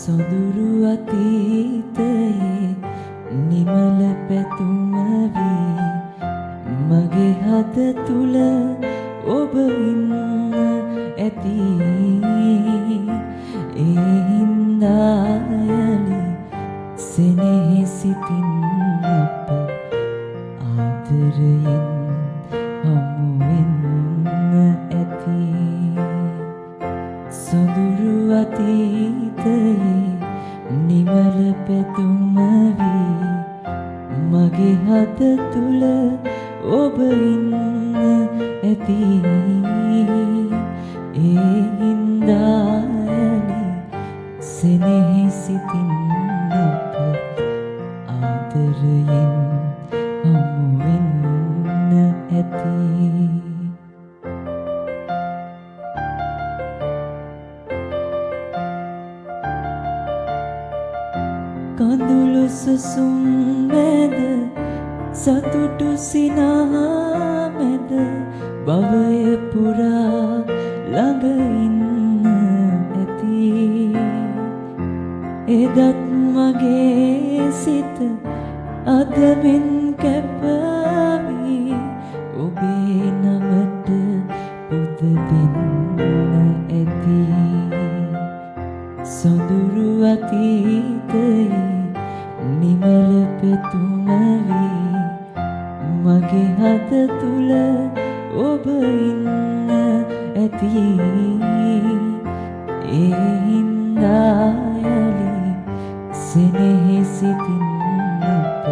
සොඳුරු අතීතයේ නිමල පැතුම වී මගේ හද තුල ඔබ ඉන්න ඇති. ඒ හින්දා යලි සෙනෙහි සිටින් අප ආදරයෙන් හමු වෙන්න ඇති. සොඳුරු අතීතයේ නිමල පැතුම වී මගේ හද තුල ඔබ ඉන්න ඇති. ඒ හින්දා යලි සෙනෙහි සිටින් අප ආදරයෙන් හමු වෙන්න ඇති. කඳුළු සුසුම් මැද සතුටු සිනහා මැද භවය පුරා ළඟ ඉන්න ඇති. එදත් මගේ සිත අදමින් කැපවි ඔබේ නමට පුද දෙන්න ඇති. සොඳුරු අතීතයේ නිමල පැතුම වී මගේ හද තුල ඔබ ඉන්න ඇති. ඒ හින්දා යලි සෙනෙහි සිටින් අප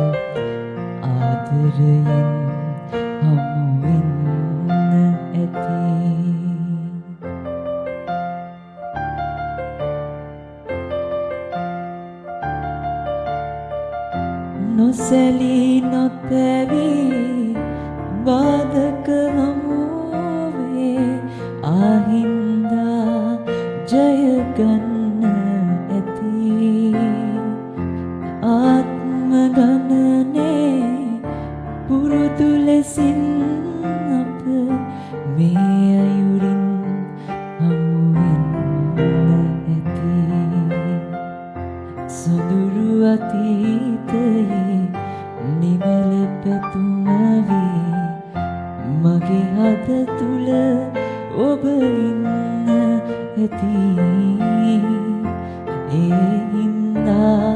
ආදරයෙන් හමු වෙන්න ඇති. නොසැලී නොතැවී බාධක හමුවේ ආහින්දා ජය ගන්න ඇති. ආත්ම ගණනේ පුරුදු ලෙසින් අප මේ අයුරින් හමු වෙන්න ඇති. සොඳුරු අතීතයේ නිමල පැතුම වී මගේ හද තුල ඔබ ඉන්න ඇති. ඒ හින්දා